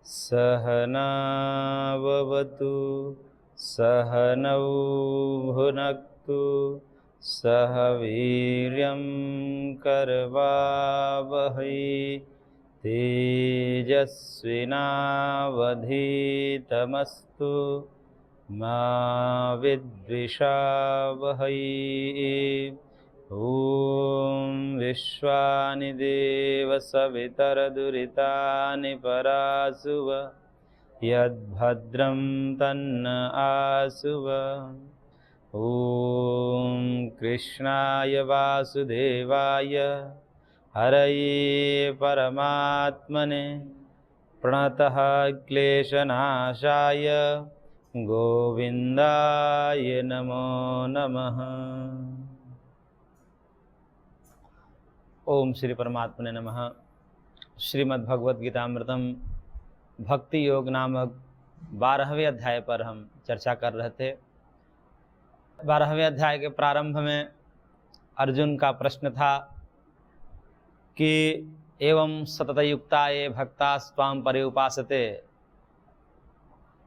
सहनाववतु सहनौ भुनक्तु सह वीर्यं करवावहै तेजस्विनावधीतमस्तु मा विद्विषावहै। ॐ विश्वानि देव सवितरदुरितानि परासुव यद्भद्रं तन्न आसुव। ॐ कृष्णाय वासुदेवाय हरये परमात्मने प्रणतः क्लेशनाशाय गोविन्दाय नमो नमः। ओम श्री परमात्मने नमः। श्रीमद्भगवद्गीतामृतम भक्ति योग नामक 12वें अध्याय पर हम चर्चा कर रहे थे। 12वें अध्याय के प्रारंभ में अर्जुन का प्रश्न था कि एवं सततयुक्ता ये भक्ता स्वाम पर्युपासते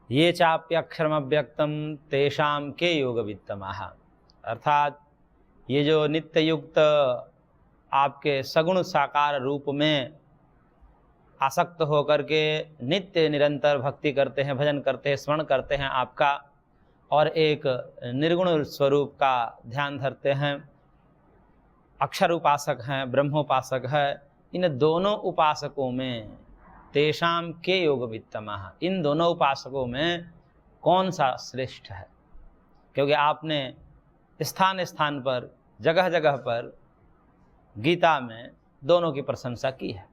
ये चाप्यक्षरमव्यक्तम तेषाम के योगवित्तमाः। अर्थात ये जो नित्य युक्त आपके सगुण साकार रूप में आसक्त होकर के नित्य निरंतर भक्ति करते हैं, भजन करते हैं, स्मरण करते हैं आपका, और एक निर्गुण स्वरूप का ध्यान धरते हैं, अक्षर उपासक हैं, ब्रह्मोपासक है, इन दोनों उपासकों में तेषाम के योगवित्तमः, इन दोनों उपासकों में कौन सा श्रेष्ठ है। क्योंकि आपने स्थान स्थान पर, जगह जगह पर गीता में दोनों की प्रशंसा की है।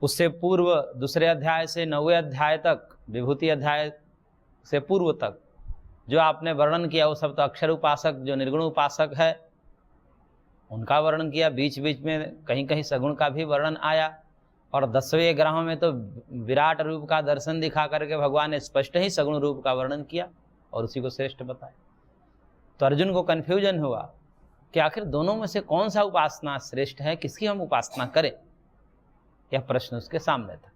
उससे पूर्व दूसरे अध्याय से 9वें अध्याय तक, विभूति अध्याय से पूर्व तक जो आपने वर्णन किया वो सब तो अक्षर उपासक, जो निर्गुण उपासक है, उनका वर्णन किया। बीच बीच में कहीं कहीं सगुण का भी वर्णन आया, और 10वें ग्रहों में तो विराट रूप का दर्शन दिखा करके भगवान ने स्पष्ट ही सगुण रूप का वर्णन किया और उसी को श्रेष्ठ बताया। तो अर्जुन को कन्फ्यूजन हुआ कि आखिर दोनों में से कौन सा उपासना श्रेष्ठ है, किसकी हम उपासना करें, यह प्रश्न उसके सामने था।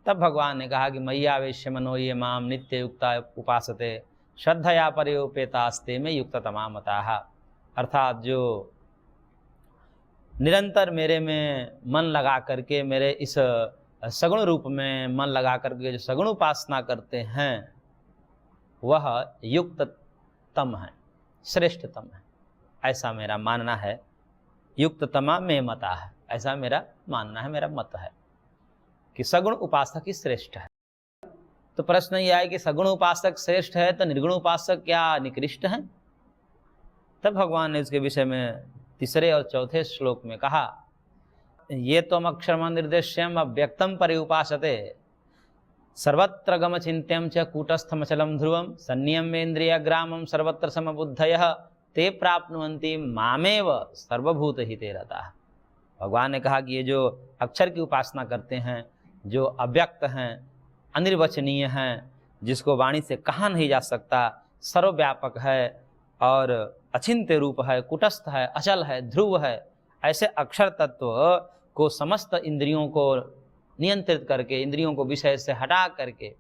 तब भगवान ने कहा कि मय्यावेश्य मनो ये माम नित्य युक्ता उपासते श्रद्धया पर्योपेतास्ते में युक्ततमा मताः। अर्थात जो निरंतर मेरे में मन लगा करके, मेरे इस सगुण रूप में मन लगा करके जो सगुण उपासना करते हैं, वह युक्ततम है, श्रेष्ठतम है, ऐसा मेरा मानना है। युक्ततमा में मता है, ऐसा मेरा मानना है, मेरा मत है कि सगुण उपासक ही श्रेष्ठ है। तो प्रश्न यह है कि सगुण उपासक श्रेष्ठ है तो निर्गुण उपासक क्या निकृष्ट है। तब भगवान ने इसके विषय में तीसरे और चौथे श्लोक में कहा, ये तो अक्षरम निर्देश्यम अव्यक्तम पर्युपासते सर्वत्र गम चिंत्यम च कूटस्थमचलम ध्रुवम संयमेन्द्रियग्रामम सर्वत्र समबुद्धयः ते प्राप्नुवन्ति मामेव सर्वभूत हिते रताः। भगवान ने कहा कि ये जो अक्षर की उपासना करते हैं, जो अव्यक्त हैं, अनिर्वचनीय हैं, जिसको वाणी से कहा नहीं जा सकता, सर्वव्यापक है और अचिंत्य रूप है, कुटस्थ है, अचल है, ध्रुव है, ऐसे अक्षर तत्व को समस्त इंद्रियों को नियंत्रित करके, इंद्रियों को विषय से हटा करके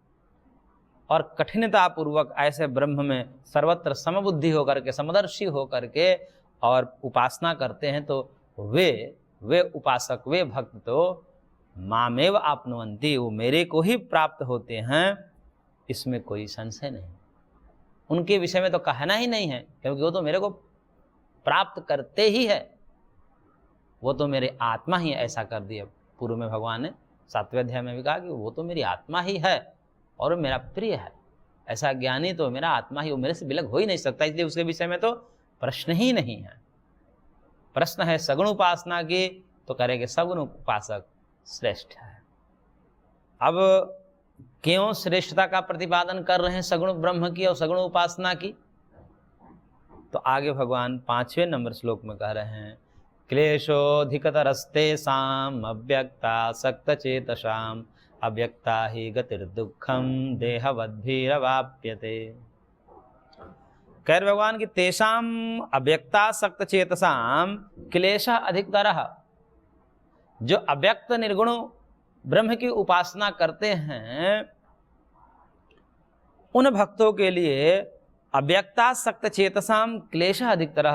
और कठिनता पूर्वक ऐसे ब्रह्म में सर्वत्र समबुद्धि होकर के, समदर्शी होकर के और उपासना करते हैं, तो वे उपासक, वे भक्त तो मामेव आपनुवन्ति, वो मेरे को ही प्राप्त होते हैं, इसमें कोई संशय नहीं। उनके विषय में तो कहना ही नहीं है, क्योंकि वो तो मेरे को प्राप्त करते ही है, वो तो मेरे आत्मा ही ऐसा कर दिया। पूर्व में भगवान ने 7वें अध्याय में भी कहा कि वो तो मेरी आत्मा ही है और मेरा प्रिय है। ऐसा ज्ञानी तो मेरा आत्मा ही, वो मेरे से विलग हो ही नहीं सकता, इसलिए उसके विषय में तो प्रश्न ही नहीं है। प्रश्न है सगुण उपासना की, तो करेंगे सगुण उपासक श्रेष्ठ है। अब क्यों श्रेष्ठता का प्रतिपादन कर रहे हैं सगुण ब्रह्म की और सगुण उपासना की, तो आगे भगवान 5वें नंबर श्लोक में कह रहे हैं, क्लेशोऽधिकतरस्तेषाम् अव्यक्तासक्तचेतसाम् अव्यक्ता ही गतिर्दुःखम देहवद्भिरवाप्यते। कह रहे भगवान की तेषाम अव्यक्तासक्तचेतसाम् क्लेशः अधिकतरः। जो अव्यक्त निर्गुण ब्रह्म की उपासना करते हैं उन भक्तों के लिए अव्यक्तासक्त चेतसाम क्लेश अधिकतर,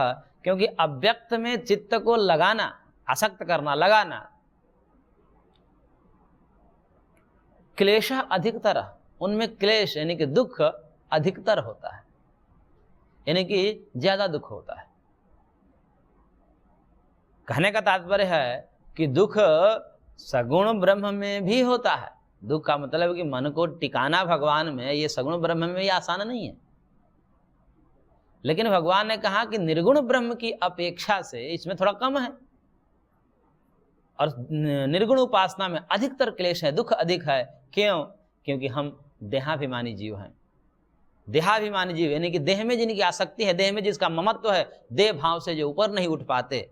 क्योंकि अव्यक्त में चित्त को लगाना, आसक्त करना, लगाना, क्लेश अधिकतर, उनमें क्लेश यानी कि दुख अधिकतर होता है, यानी कि ज्यादा दुख होता है। कहने का तात्पर्य है कि दुख सगुण ब्रह्म में भी होता है। दुख का मतलब है कि मन को टिकाना भगवान में, ये सगुण ब्रह्म में भी आसान नहीं है। लेकिन भगवान ने कहा कि निर्गुण ब्रह्म की अपेक्षा से इसमें थोड़ा कम है, और निर्गुण उपासना में अधिकतर क्लेश है, दुख अधिक है। क्यों? क्योंकि हम देहाभिमानी जीव हैं। देहाभिमानी जीव यानी कि देह में जिनकी आसक्ति है, देह में जिसका ममत्व है, देह भाव से जो ऊपर नहीं उठ पाते,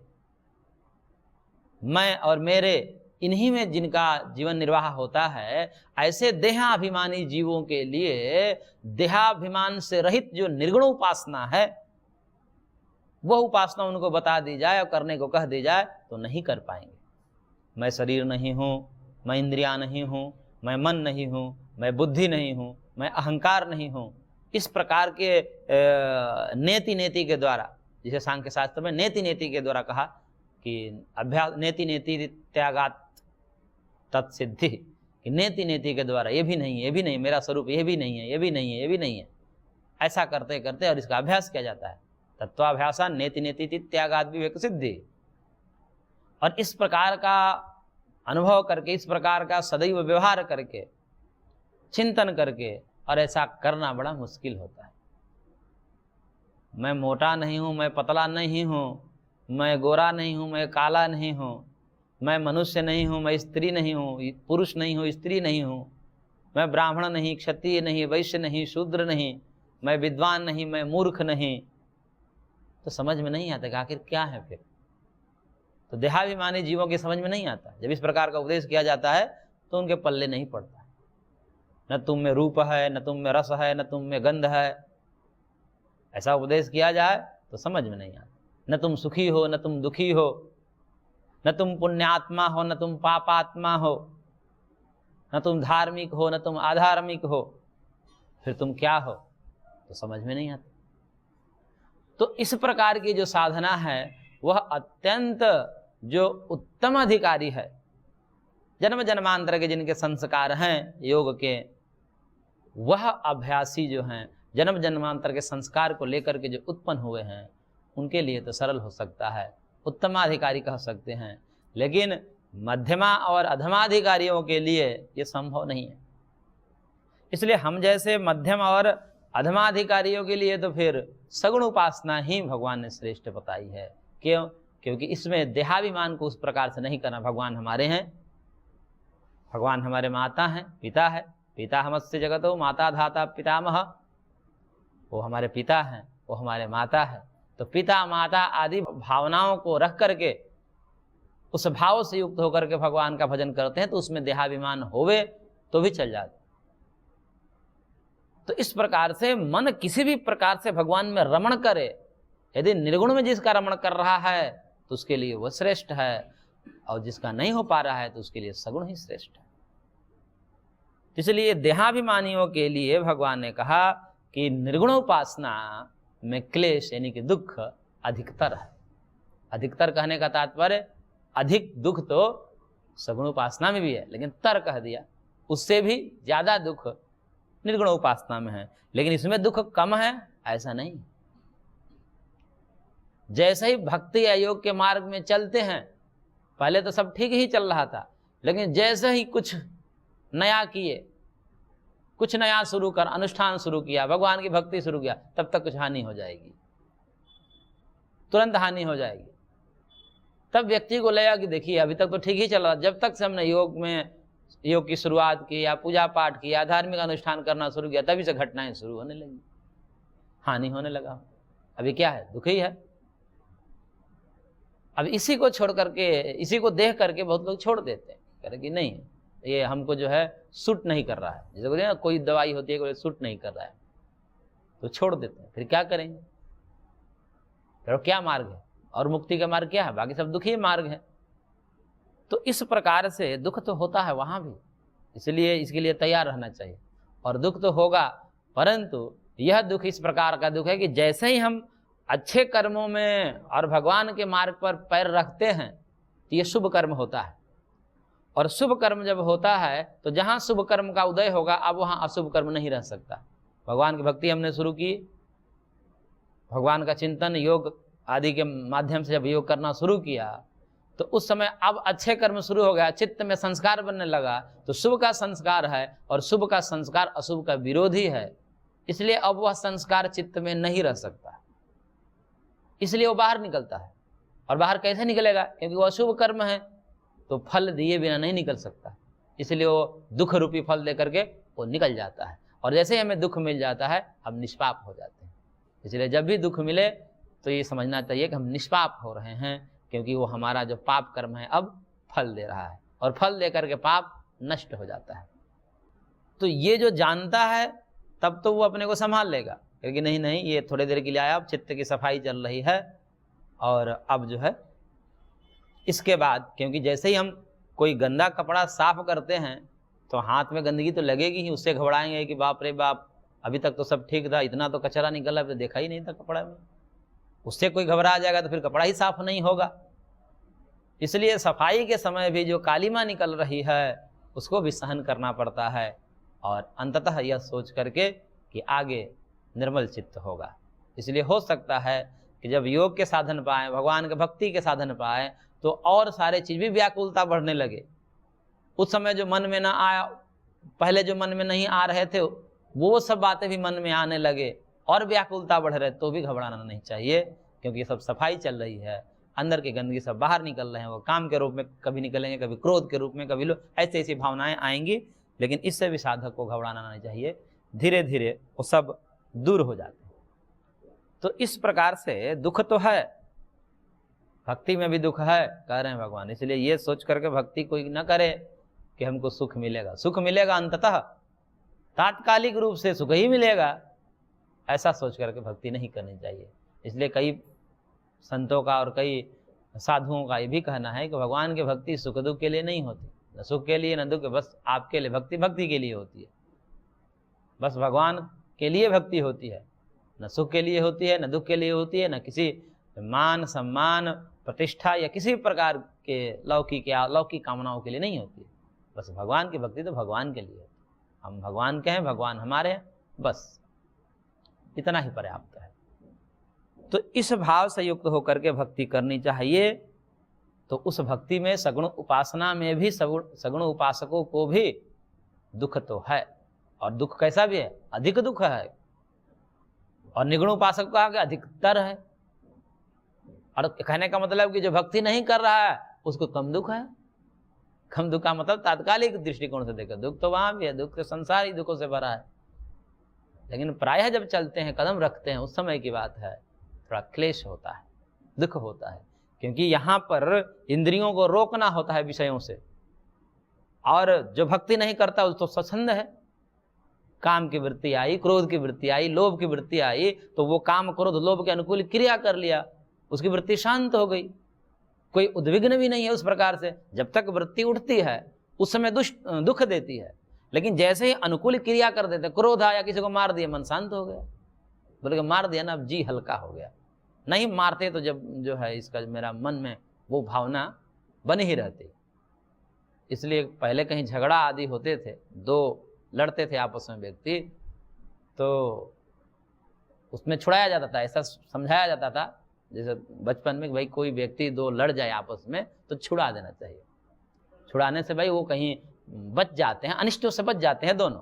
मैं और मेरे, इन्हीं में जिनका जीवन निर्वाह होता है, ऐसे देहाभिमानी जीवों के लिए देहाभिमान से रहित जो निर्गुण उपासना है, वह उपासना उनको बता दी जाए और करने को कह दी जाए तो नहीं कर पाएंगे। मैं शरीर नहीं हूँ, मैं इंद्रियां नहीं हूँ, मैं मन नहीं हूँ, मैं बुद्धि नहीं हूँ, मैं अहंकार नहीं हूँ, इस प्रकार के नेति नेति के द्वारा, जिसे सांख्य शास्त्र में नेति नेति के द्वारा कहा कि अभ्यास नेति नेति त्यागात तत्सिद्धि, कि नेति नेति के द्वारा ये भी नहीं है, ये भी नहीं, मेरा स्वरूप ये भी नहीं है, ये भी नहीं है, ये भी नहीं है, ऐसा करते करते और इसका अभ्यास किया जाता है। तत्वाभ्यासा नेति नेति त्यागात विवेक सिद्धि। और इस प्रकार का अनुभव करके, इस प्रकार का सदैव व्यवहार करके, चिंतन करके, और ऐसा करना बड़ा मुश्किल होता है। मैं मोटा नहीं हूँ, मैं पतला नहीं हूँ, मैं गोरा नहीं हूँ, मैं काला नहीं हूँ, मैं मनुष्य नहीं हूँ, मैं स्त्री नहीं हूँ, पुरुष नहीं हूँ, स्त्री नहीं हूँ, मैं ब्राह्मण नहीं, क्षत्रिय नहीं, वैश्य नहीं, शूद्र नहीं, मैं विद्वान नहीं, मैं मूर्ख नहीं, तो समझ में नहीं आता कि आखिर क्या है फिर। तो देहाभिमानी जीवों की समझ में नहीं आता। जब इस प्रकार का उपदेश किया जाता है तो उनके पल्ले नहीं पड़ता। न तुम में रूप है, न तुम में रस है, न तुम में गंध है, ऐसा उपदेश किया जाए तो समझ में नहीं आता। न तुम सुखी हो, न तुम दुखी हो, न तुम पुण्यात्मा हो, न तुम पापात्मा हो, न तुम धार्मिक हो, न तुम अधार्मिक हो, फिर तुम क्या हो, तो समझ में नहीं आता। तो इस प्रकार की जो साधना है वह अत्यंत जो उत्तम अधिकारी है, जन्म जन्मांतर के जिनके संस्कार हैं योग के, वह अभ्यासी जो हैं, जन्म जन्मांतर के संस्कार को लेकर के जो उत्पन्न हुए हैं, उनके लिए तो सरल हो सकता है, उत्तमाधिकारी कह सकते हैं। लेकिन मध्यमा और अधमाधिकारियों के लिए ये संभव नहीं है। इसलिए हम जैसे मध्यम और अधमाधिकारियों के लिए तो फिर सगुण उपासना ही भगवान ने श्रेष्ठ बताई है। क्यों? क्योंकि इसमें देहाभिमान को उस प्रकार से नहीं करना। भगवान हमारे हैं, भगवान हमारे माता हैं, पिता है। पिता हमस्य जगतो माता धाता पितामह, वो हमारे पिता हैं, वो हमारे माता है। तो पिता माता आदि भावनाओं को रख करके, उस भाव से युक्त होकर के भगवान का भजन करते हैं, तो उसमें देहाभिमान होवे तो भी चल जाते। तो इस प्रकार से मन किसी भी प्रकार से भगवान में रमण करे, यदि निर्गुण में जिसका रमण कर रहा है तो उसके लिए वह श्रेष्ठ है, और जिसका नहीं हो पा रहा है तो उसके लिए सगुण ही श्रेष्ठ है। इसलिए देहाभिमानियों के लिए भगवान ने कहा कि निर्गुण उपासना में क्लेश यानी कि दुख अधिकतर है। अधिकतर कहने का तात्पर्य अधिक दुख तो सगुण उपासना में भी है, लेकिन तर कह दिया, उससे भी ज्यादा दुख निर्गुण उपासना में है। लेकिन इसमें दुख कम है ऐसा नहीं। जैसे ही भक्ति या योग के मार्ग में चलते हैं, पहले तो सब ठीक ही चल रहा था, लेकिन जैसे ही कुछ नया किए, कुछ नया शुरू कर, अनुष्ठान शुरू किया, भगवान की भक्ति शुरू किया, तब तक कुछ हानि हो जाएगी, तुरंत हानि हो जाएगी। तब व्यक्ति को लगेगा कि देखिए अभी तक तो ठीक ही चल रहा, जब तक से हमने योग की शुरुआत की या पूजा पाठ किया, धार्मिक अनुष्ठान करना शुरू किया, तभी से घटनाएं शुरू होने लगी, हानि होने लगा। अभी क्या है? दुख ही है। अब इसी को छोड़ करके, इसी को देख करके बहुत लोग छोड़ देते हैं, कह रहे कि नहीं ये हमको जो है सूट नहीं कर रहा है। जैसे बोलते हैं कोई दवाई होती है, कोई सूट नहीं कर रहा है तो छोड़ देते हैं। फिर क्या करेंगे? फिर क्या मार्ग है? और मुक्ति का मार्ग क्या है? बाकी सब दुखी मार्ग है। तो इस प्रकार से दुख तो होता है वहाँ भी, इसलिए इसके लिए तैयार रहना चाहिए। और दुख तो होगा, परंतु यह दुख इस प्रकार का दुख है कि जैसे ही हम अच्छे कर्मों में और भगवान के मार्ग पर पैर रखते हैं तो ये शुभ कर्म होता है। और शुभ कर्म जब होता है तो जहाँ शुभ कर्म का उदय होगा अब वहाँ अशुभ कर्म नहीं रह सकता। भगवान की भक्ति हमने शुरू की, भगवान का चिंतन योग आदि के माध्यम से जब योग करना शुरू किया तो उस समय अब अच्छे कर्म शुरू हो गया, चित्त में संस्कार बनने लगा। तो शुभ का संस्कार है और शुभ का संस्कार अशुभ का विरोधी है, इसलिए अब वह संस्कार चित्त में नहीं रह सकता, इसलिए वो बाहर निकलता है। और बाहर कैसे निकलेगा? क्योंकि वो अशुभ कर्म है तो फल दिए बिना नहीं निकल सकता, इसलिए वो दुख रूपी फल दे करके वो निकल जाता है। और जैसे ही हमें दुख मिल जाता है हम निष्पाप हो जाते हैं। इसलिए जब भी दुख मिले तो ये समझना चाहिए कि हम निष्पाप हो रहे हैं, क्योंकि वो हमारा जो पाप कर्म है अब फल दे रहा है, और फल दे करके पाप नष्ट हो जाता है। तो ये जो जानता है तब तो वो अपने को संभाल लेगा, क्योंकि नहीं नहीं ये थोड़ी देर के लिए आया, अब चित्त की सफाई चल रही है। और अब जो है इसके बाद, क्योंकि जैसे ही हम कोई गंदा कपड़ा साफ करते हैं तो हाथ में गंदगी तो लगेगी ही, उससे घबराएंगे कि बाप रे बाप अभी तक तो सब ठीक था, इतना तो कचरा निकला, अभी तो देखा ही नहीं था कपड़ा में। उससे कोई घबरा जाएगा तो फिर कपड़ा ही साफ नहीं होगा। इसलिए सफाई के समय भी जो कालीमा निकल रही है उसको भी सहन करना पड़ता है, और अंततः यह सोच करके कि आगे निर्मल चित्त होगा। इसलिए हो सकता है कि जब योग के साधन पाए, भगवान के भक्ति के साधन पाए, तो और सारे चीज भी व्याकुलता बढ़ने लगे। उस समय जो मन में ना आया, पहले जो मन में नहीं आ रहे थे वो सब बातें भी मन में आने लगे और व्याकुलता बढ़ रहे, तो भी घबराना नहीं चाहिए, क्योंकि ये सब सफाई चल रही है, अंदर की गंदगी सब बाहर निकल रहे हैं। वो काम के रूप में कभी निकलेंगे, कभी क्रोध के रूप में, कभी ऐसी ऐसी भावनाएं आएंगी, लेकिन इससे भी साधक को घबराना नहीं चाहिए, धीरे धीरे वो सब दूर हो जाते हैं। तो इस प्रकार से दुख तो है, भक्ति में भी दुख है कह रहे हैं भगवान। इसलिए ये सोच करके भक्ति कोई न करे कि हमको सुख मिलेगा, सुख मिलेगा अंततः तात्कालिक रूप से सुख ही मिलेगा, ऐसा सोच करके भक्ति नहीं करनी चाहिए। इसलिए कई संतों का और कई साधुओं का ये भी कहना है कि भगवान की भक्ति सुख दुख के लिए नहीं होती, न सुख के लिए न दुख, बस आपके लिए भक्ति भक्ति के लिए होती है, बस भगवान के लिए भक्ति होती है, न सुख के लिए होती है, न दुख के लिए होती है, न किसी मान सम्मान प्रतिष्ठा या किसी प्रकार के लौकिक या अलौकिक कामनाओं के लिए नहीं होती है। बस भगवान की भक्ति तो भगवान के लिए है, हम भगवान के हैं, भगवान हमारे हैं, बस इतना ही पर्याप्त है। तो इस भाव से युक्त होकर के भक्ति करनी चाहिए। तो उस भक्ति में सगुण उपासना में भी सगुण उपासकों को भी दुख तो है, और दुख कैसा भी है, अधिक दुख है, और निगुण उपासक का आगे अधिकतर है। और कहने का मतलब कि जो भक्ति नहीं कर रहा है उसको कम दुख है। कम दुख का मतलब तात्कालिक दृष्टिकोण से देखो, दुख तो वहां भी है, दुख तो संसार ही दुखों से भरा है, लेकिन प्रायः जब चलते हैं, कदम रखते हैं, उस समय की बात है, थोड़ा क्लेश होता है, दुख होता है, क्योंकि यहाँ पर इंद्रियों को रोकना होता है विषयों से। और जो भक्ति नहीं करता उसको स्वच्छंद है, काम की वृत्ति आई, क्रोध की वृत्ति आई, लोभ की वृत्ति आई, तो वो काम क्रोध लोभ के अनुकूल क्रिया कर लिया, उसकी वृत्ति शांत हो गई, कोई उद्विग्न भी नहीं है उस प्रकार से। जब तक वृत्ति उठती है उस समय दुख देती है, लेकिन जैसे ही अनुकूल क्रिया कर देते, क्रोध आया, किसी को मार दिया, मन शांत हो गया, बोले कि मार दिया ना, अब जी हल्का हो गया। नहीं मारते तो जब जो है इसका मेरा मन में वो भावना बनी ही रहती। इसलिए पहले कहीं झगड़ा आदि होते थे, दो लड़ते थे आपस में व्यक्ति, तो उसमें छुड़ाया जाता था, ऐसा समझाया जाता था जैसे बचपन में, भाई कोई व्यक्ति दो लड़ जाए आपस में तो छुड़ा देना चाहिए। छुड़ाने से भाई वो कहीं बच जाते हैं, अनिष्टों से बच जाते हैं दोनों,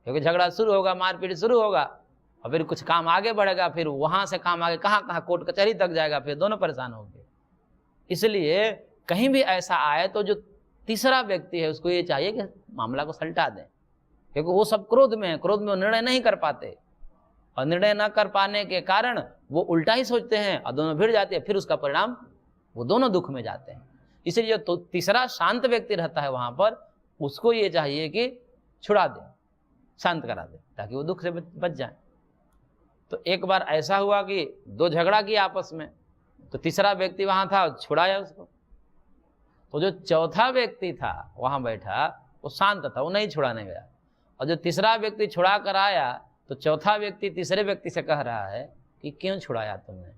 क्योंकि झगड़ा शुरू होगा, मारपीट शुरू होगा, और फिर कुछ काम आगे बढ़ेगा, फिर वहां से काम आगे कहाँ कहाँ कोर्ट कचहरी तक जाएगा, फिर दोनों परेशान होंगे। इसलिए कहीं भी ऐसा आए तो जो तीसरा व्यक्ति है उसको ये चाहिए कि मामला को सलटा दें, क्योंकि वो सब क्रोध में है, क्रोध में वो निर्णय नहीं कर पाते, और निर्णय न कर पाने के कारण वो उल्टा ही सोचते हैं और दोनों भिड़ जाते हैं, फिर उसका परिणाम वो दोनों दुख में जाते हैं। इसलिए जो तीसरा शांत व्यक्ति रहता है वहां पर, उसको ये चाहिए कि छुड़ा दे, शांत करा दे, ताकि वो दुख से बच जाए। तो एक बार ऐसा हुआ कि दो झगड़ा किया आपस में, तो तीसरा व्यक्ति वहां था, छुड़ाया उसको। तो जो चौथा व्यक्ति था वहां बैठा वो शांत था, वो नहीं छुड़ाने गया। और जो तीसरा व्यक्ति छुड़ा कर आया तो चौथा व्यक्ति तीसरे व्यक्ति से कह रहा है कि क्यों छुड़ाया तुमने?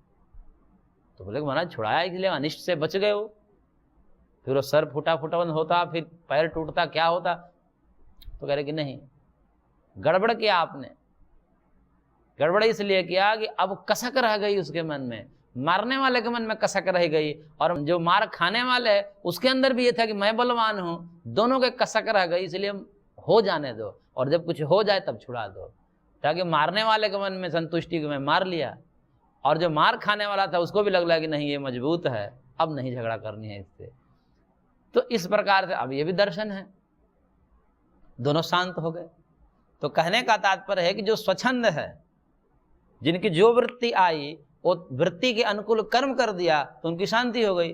तो बोले महाराज छुड़ाया इसलिए अनिष्ट से बच गए हो। फिर वो सर फूटा होता, फिर पैर टूटता, क्या होता? तो कह रहे कि नहीं, गड़बड़ किया आपने। गड़बड़ इसलिए किया कि अब कसक रह गई उसके मन में, मारने वाले के मन में कसक रह गई, और जो मार खाने वाले है उसके अंदर भी ये था कि मैं बलवान हूं। दोनों के कसक रह गई, इसलिए हो जाने दो, और जब कुछ हो जाए तब छुड़ा दो, ताकि मारने वाले के मन में संतुष्टि को मैं मार लिया, और जो मार खाने वाला था उसको भी लग रहा कि नहीं ये मजबूत है, अब नहीं झगड़ा करनी है इससे। तो इस प्रकार से अब ये भी दर्शन है, दोनों शांत हो गए। तो कहने का तात्पर्य है कि जो स्वच्छंद है, जिनकी जो वृत्ति आई वो वृत्ति के अनुकूल कर्म कर दिया तो उनकी शांति हो गई।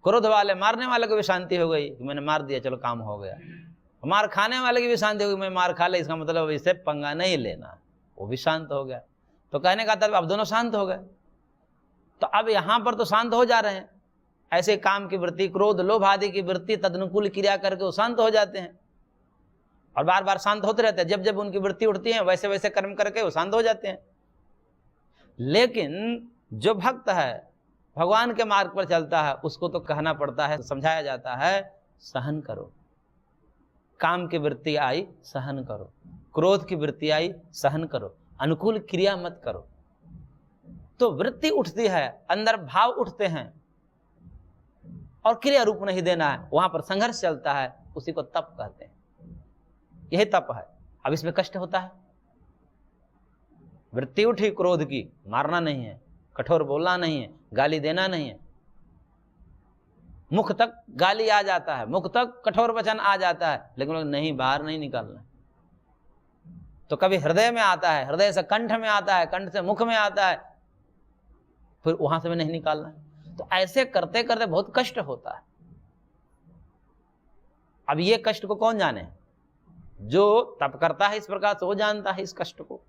क्रोध वाले मारने वाले को भी शांति हो गई कि मैंने मार दिया, चलो काम हो गया। मार खाने वाले की भी शांति हो गई, मैं मार खा ले, इसका मतलब इससे पंगा नहीं लेना, वो भी शांत हो गया। तो कहने का तात्पर्य अब दोनों शांत हो गए। तो अब यहां पर तो शांत हो जा रहे हैं, ऐसे काम की वृत्ति, क्रोध लोभ आदि की वृत्ति तदनुकूल क्रिया करके वो शांत हो जाते हैं, और बार बार शांत होते रहते हैं। जब जब उनकी वृत्ति उठती है वैसे वैसे कर्म करके वो शांत हो जाते हैं। लेकिन जो भक्त है, भगवान के मार्ग पर चलता है, उसको तो कहना पड़ता है, समझाया जाता है, सहन करो। काम की वृत्ति आई सहन करो, क्रोध की वृत्ति आई सहन करो, अनुकूल क्रिया मत करो। तो वृत्ति उठती है, अंदर भाव उठते हैं, और क्रिया रूप नहीं देना है, वहां पर संघर्ष चलता है, उसी को तप कहते हैं। यही तप है। अब इसमें कष्ट होता है, वृत्ति उठी क्रोध की, मारना नहीं है, कठोर बोलना नहीं है, गाली देना नहीं है, मुख तक गाली आ जाता है, मुख तक कठोर वचन आ जाता है, लेकिन नहीं, बाहर नहीं निकालना। तो कभी हृदय में आता है, हृदय से कंठ में आता है, कंठ से मुख में आता है, फिर वहां से भी नहीं निकालना है। तो ऐसे करते करते बहुत कष्ट होता है। अब ये कष्ट को कौन जाने? जो तप करता है इस प्रकार से, वो जानता है इस कष्ट को।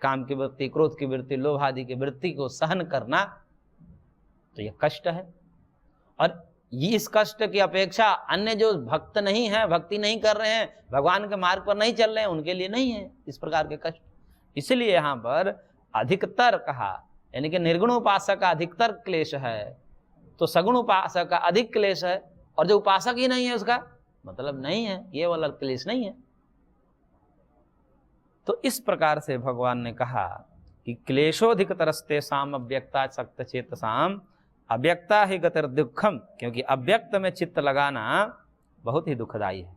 काम की वृत्ति, क्रोध की वृत्ति, लोभ आदि की वृत्ति को सहन करना तो यह कष्ट है। और ये इस कष्ट की अपेक्षा अन्य जो भक्त नहीं है, भक्ति नहीं कर रहे हैं, भगवान के मार्ग पर नहीं चल रहे हैं, उनके लिए नहीं है इस प्रकार के कष्ट। इसलिए यहां पर अधिकतर कहा, यानी कि निर्गुण उपासक का अधिकतर क्लेश है, तो सगुण उपासक का अधिक क्लेश है, और जो उपासक ही नहीं है उसका मतलब नहीं है, ये वाला क्लेश नहीं है। तो इस प्रकार से भगवान ने कहा कि क्लेशोधिकतरस्ते साम अव्यक्ता सक्त चेतसाम अव्यक्ता ही गतिर दुखम, क्योंकि अव्यक्त में चित्त लगाना बहुत ही दुखदायी है।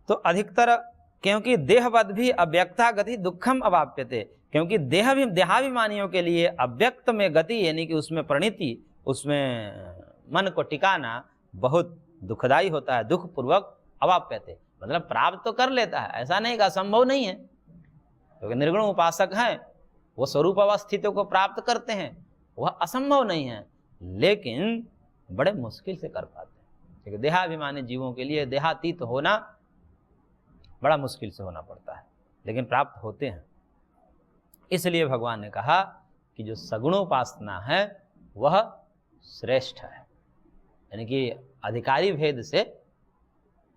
तो अधिकतर, क्योंकि देहवद भी अव्यक्ता गति दुखम अवाप्यते, क्योंकि देहाभिमानियों के लिए अव्यक्त में गति यानी कि उसमें परिणति, उसमें मन को टिकाना बहुत दुखदायी होता है, दुख पूर्वक अवाप्यते, मतलब प्राप्त तो कर लेता है, ऐसा नहीं का संभव नहीं है, क्योंकि निर्गुण उपासक हैं, वो स्वरूप अवस्थितियों को प्राप्त करते हैं, वह असंभव नहीं है, लेकिन बड़े मुश्किल से कर पाते हैं, क्योंकि देहाभिमानी जीवों के लिए देहातीत होना बड़ा मुश्किल से होना पड़ता है, लेकिन प्राप्त होते हैं। इसलिए भगवान ने कहा कि जो सगुणोपासना है वह श्रेष्ठ है, यानी कि अधिकारी भेद से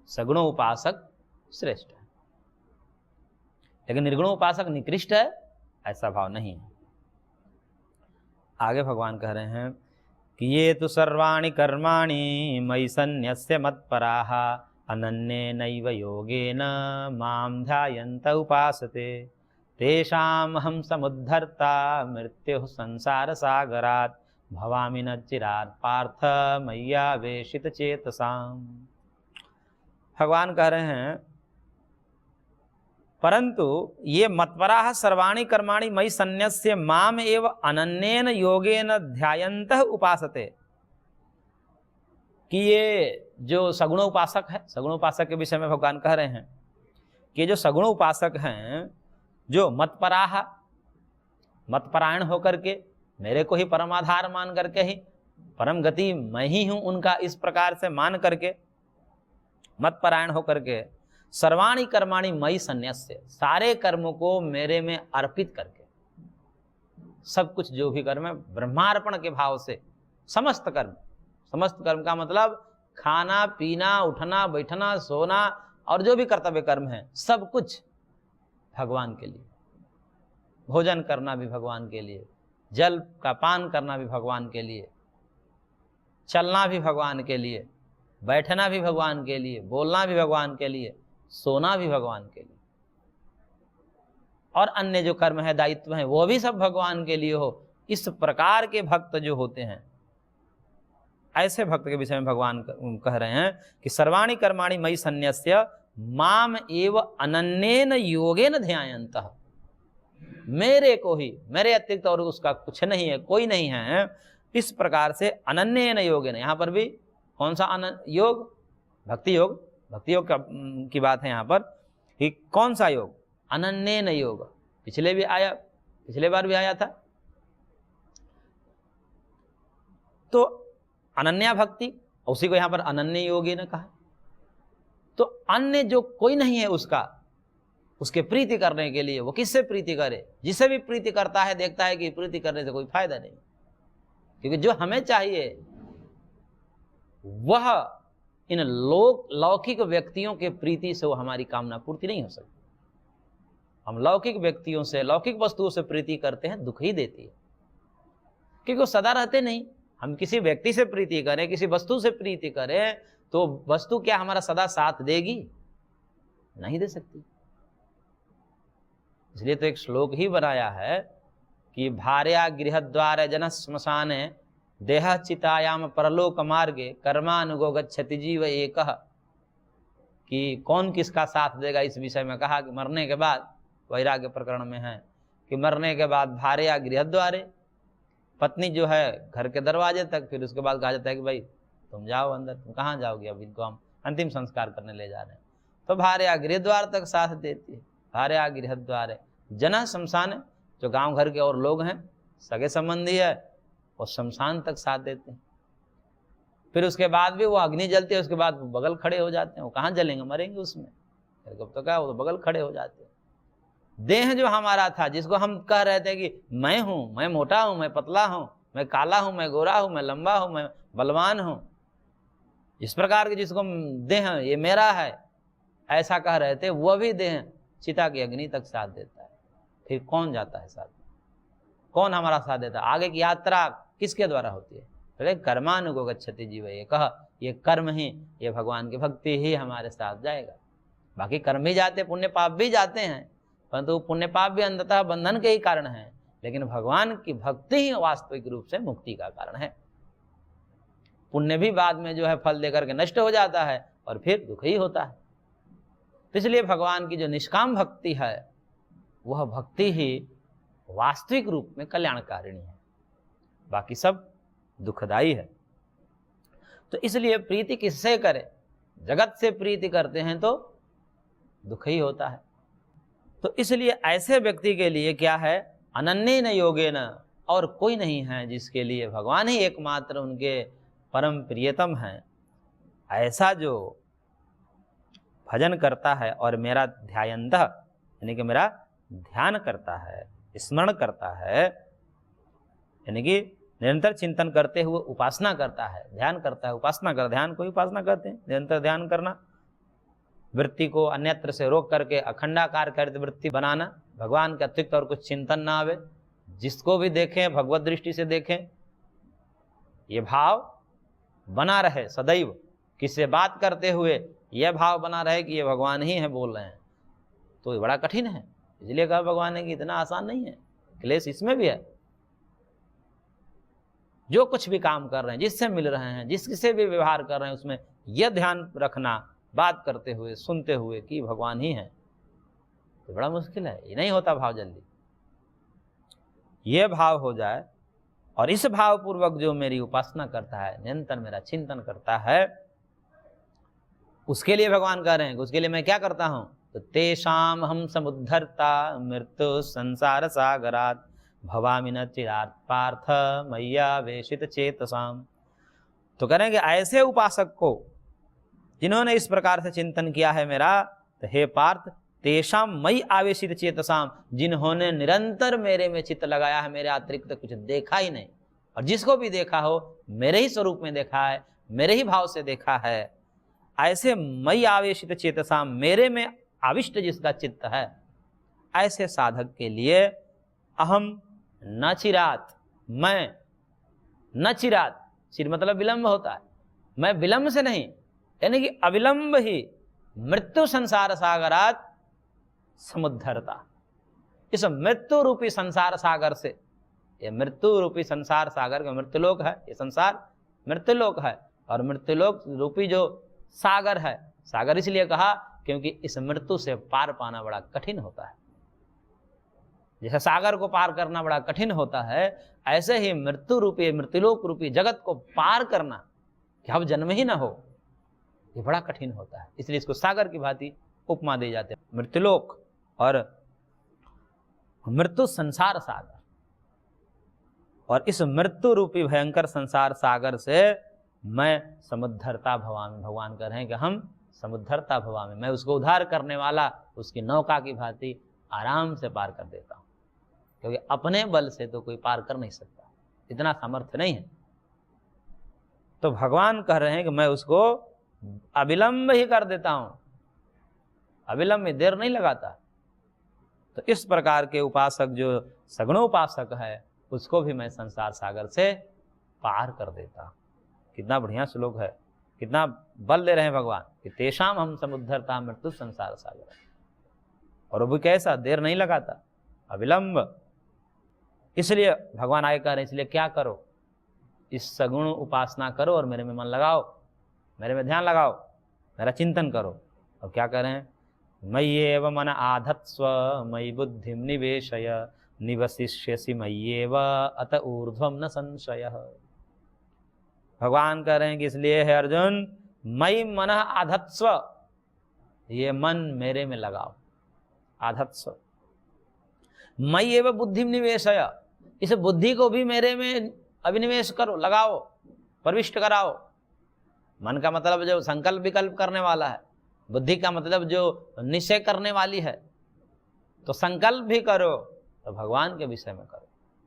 सगुणोपासक श्रेष्ठ है, लेकिन निर्गुणोपासक निकृष्ट है, ऐसा भाव नहीं है। आगे भगवान कह रहे हैं कि ये तो सर्वाणि कर्माणि मयि सन्न्यस्य मत्पराः अनन्येनैव योगेन मां ध्यायन्त उपासते तेषाम् अहं समुद्धर्ता मृत्युः संसार सागरात् भवामि न चिरात् पार्थ मय्यावेशित चेतसाम्। भगवान कह रहे हैं परंतु ये मत्पराः सर्वाणि कर्माणि मयि सन्न्यस्य माम एव अनन्येन योगेन ध्यायन्तः उपासते, कि ये जो सगुण उपासक है, सगुण उपासक के विषय में भगवान कह रहे हैं कि जो सगुण उपासक हैं, जो मतपराह, मतपरायण होकर के मेरे को ही परमाधार मान करके ही परम गति मैं ही हूं उनका, इस प्रकार से मान करके मतपरायण होकर के सर्वाणि कर्माणि मयि सन्न्यस्य, सारे कर्मों को मेरे में अर्पित करके, सब कुछ जो भी कर्म है ब्रह्मार्पण के भाव से समस्त कर्म का मतलब खाना पीना, उठना बैठना, सोना और जो भी कर्तव्य कर्म है सब कुछ भगवान के लिए। भोजन करना भी भगवान के लिए, जल का पान करना भी भगवान के लिए, चलना भी भगवान के लिए, बैठना भी भगवान के लिए, बोलना भी भगवान के लिए, सोना भी भगवान के लिए, और अन्य जो कर्म है, दायित्व है, वो भी सब भगवान के लिए हो। इस प्रकार के भक्त जो होते हैं, ऐसे भक्त के विषय में भगवान कह रहे हैं कि सर्वाणि कर्माणि मयि सन्न्यस्य माम एव अनन्येन योगेन ध्यायन्तः। मेरे को ही, मेरे अतिरिक्त और उसका कुछ नहीं है, कोई नहीं है, इस प्रकार से अनन्येन योगेन। यहाँ पर भी कौन सा योग? भक्ति योग। भक्ति योग की बात है यहाँ पर कि कौन सा योग? अनन्येन योग। पिछले बार भी आया था। तो अनन्या भक्ति, उसी को यहाँ पर अनन्य योगी ने कहा। तो अन्य जो कोई नहीं है उसके प्रीति करने के लिए वो किससे प्रीति करे? जिसे भी प्रीति करता है देखता है कि प्रीति करने से कोई फायदा नहीं, क्योंकि जो हमें चाहिए वह इन लौकिक व्यक्तियों के प्रीति से वो हमारी कामना पूर्ति नहीं हो सकती। हम लौकिक व्यक्तियों से, लौकिक वस्तुओं से प्रीति करते हैं, दुख ही देती है, क्योंकि वो सदा रहते नहीं। हम किसी व्यक्ति से प्रीति करें, किसी वस्तु से प्रीति करें, तो वस्तु क्या हमारा सदा साथ देगी? नहीं दे सकती। इसलिए तो एक श्लोक ही बनाया है कि भार्या गृहद्वार जन श्मशाने देह चितायाम परलोक मार्गे कर्मानुगो गच्छति जीव एकः। कि कौन किसका साथ देगा, इस विषय में कहा कि मरने के बाद, वैराग्य प्रकरण में है कि मरने के बाद भार्या गृहद्वारे, पत्नी जो है घर के दरवाजे तक, फिर उसके बाद कहा जाता है कि भाई तुम जाओ अंदर। तुम कहाँ जाओगे? अब इनको हम अंतिम संस्कार करने ले जा रहे हैं। तो भार्या गृहद्वार तक साथ देती है। भार्या गृहद्वारे जना शमशान, जो गांव घर के और लोग हैं, सगे संबंधी है, वो शमशान तक साथ देते हैं। फिर उसके बाद भी वो अग्नि जलती है, उसके बाद वो बगल खड़े हो जाते हैं। वो कहाँ जलेंगे? मरेंगे उसमें। कब तो क्या, वो तो बगल खड़े हो जाते हैं। देह जो हमारा था, जिसको हम कह रहे थे कि मैं हूं, मैं मोटा हूं, मैं पतला हूं, मैं काला हूं, मैं गोरा हूं, मैं लंबा हूं, मैं बलवान हूं, इस प्रकार के जिसको देह ये मेरा है ऐसा कह रहे थे, वह भी देह चिता की अग्नि तक साथ देता है। फिर कौन जाता है साथ? कौन हमारा साथ देता है? आगे की यात्रा किसके द्वारा होती है? तो कर्मानुगो गच्छति जीव एकः। ये कर्म ही, ये भगवान की भक्ति ही हमारे साथ जाएगा। बाकी कर्म भी जाते, पुण्य पाप भी जाते हैं, परंतु पुण्य पाप भी अंततः बंधन के ही कारण है, लेकिन भगवान की भक्ति ही वास्तविक रूप से मुक्ति का कारण है। पुण्य भी बाद में जो है फल देकर के नष्ट हो जाता है और फिर दुख ही होता है। तो इसलिए भगवान की जो निष्काम भक्ति है, वह भक्ति ही वास्तविक रूप में कल्याणकारिणी है, बाकी सब दुखदाई है। तो इसलिए प्रीति किससे करें? जगत से प्रीति करते हैं तो दुख ही होता है। तो इसलिए ऐसे व्यक्ति के लिए क्या है? अनन्येन योगेन, और कोई नहीं है जिसके लिए भगवान ही एकमात्र उनके परम प्रियतम है। ऐसा जो भजन करता है और मेरा ध्यायन्तः, यानी कि मेरा ध्यान करता है, स्मरण करता है, यानी कि निरंतर चिंतन करते हुए उपासना करता है, ध्यान करता है, उपासना कर, ध्यान को ही उपासना करते हैं। निरंतर ध्यान करना, वृत्ति को अन्यत्र से रोक करके अखंडाकार कर वृत्ति बनाना, भगवान के अतिरिक्त और कुछ चिंतन ना आवे, जिसको भी देखें भगवत दृष्टि से देखें, ये भाव बना रहे सदैव। किससे बात करते हुए यह भाव बना रहे कि ये भगवान ही है बोल रहे हैं, तो ये बड़ा कठिन है। इसलिए कहा भगवान ने कि इतना आसान नहीं है, क्लेश इसमें भी है। जो कुछ भी काम कर रहे हैं, जिससे मिल रहे हैं, जिससे भी व्यवहार कर रहे हैं, उसमें यह ध्यान रखना बात करते हुए, सुनते हुए कि भगवान ही है, तो बड़ा मुश्किल है। ये नहीं होता भाव जल्दी। ये भाव हो जाए और इस भाव पूर्वक जो मेरी उपासना करता है, निरंतर मेरा चिंतन करता है, उसके लिए भगवान कह रहे हैं कि उसके लिए मैं क्या करता हूं? तो तेषाम हम समुद्धरता मृत्यु संसार सागरात भवामि न चिरात् पार्थ मैया वेशित चेतसाम। तो करेंगे ऐसे उपासक को जिन्होंने इस प्रकार से चिंतन किया है मेरा, तो हे पार्थ तेषाम मई आवेशित चेतसाम, जिन्होंने निरंतर मेरे में चित्त लगाया है, मेरे अतिरिक्त कुछ देखा ही नहीं, और जिसको भी देखा हो मेरे ही स्वरूप में देखा है, मेरे ही भाव से देखा है। ऐसे मई आवेशित चेतसा, मेरे में आविष्ट जिसका चित्त है, ऐसे साधक के लिए अहम न चिरात, मैं न चिरात, चिर मतलब विलंब होता है, मैं विलंब से नहीं, यानी कि अविलंब ही मृत्यु संसार सागरात समुद्धरता, इस मृत्यु रूपी संसार सागर से, ये मृत्यु रूपी संसार सागर का मृत्युलोक है, ये संसार मृत्युलोक है, और मृत्युलोक रूपी जो सागर है, सागर इसलिए कहा क्योंकि इस मृत्यु से पार पाना बड़ा कठिन होता है। जैसे सागर को पार करना बड़ा कठिन होता है, ऐसे ही मृत्यु रूपी मृत्युलोक रूपी जगत को पार करना, कि अब जन्म ही ना हो, ये बड़ा कठिन होता है। इसलिए इसको सागर की भांति उपमा दी जाती है। मृत्युलोक और मृत्यु संसार सागर, और इस मृत्यु रूपी भयंकर संसार सागर से मैं समुद्धरता भवामी, भगवान कह रहे हैं कि हम समुद्धरता भवामी, मैं उसको उद्धार करने वाला उसकी नौका की भांति आराम से पार कर देता हूं, क्योंकि अपने बल से तो कोई पार कर नहीं सकता, इतना सामर्थ्य नहीं है। तो भगवान कह रहे हैं कि मैं उसको अविलंब ही कर देता हूं, अविलंब में देर नहीं लगाता। तो इस प्रकार के उपासक जो सगुणोपासक है, उसको भी मैं संसार सागर से पार कर देता। कितना बढ़िया श्लोक है, कितना बल दे रहे हैं भगवान कि तेषाम हम समुद्धरता मृत्यु संसार सागर, और वो भी कैसा, देर नहीं लगाता, अविलंब। इसलिए भगवान आगे कह रहे हैं, इसलिए क्या करो, इस सगुण उपासना करो और मेरे में मन लगाओ, मेरे में ध्यान लगाओ, मेरा चिंतन करो। और क्या कह रहे हैं, मय्येव मन आधत्स्व मयि बुद्धिम निवेशय निवसिष्यसि मय्येव अत ऊर्ध्वम न संशयः। भगवान कह रहे हैं कि इसलिए है अर्जुन, मयि मन आधत्स्व, ये मन मेरे में लगाओ, आधत्स्व, मय्येव बुद्धिम निवेशय, इस बुद्धि को भी मेरे में अभिनिवेश करो, लगाओ, प्रविष्ट कराओ। मन का मतलब जो संकल्प विकल्प करने वाला है, बुद्धि का मतलब जो निश्चय करने वाली है। तो संकल्प भी करो तो भगवान के विषय में करो,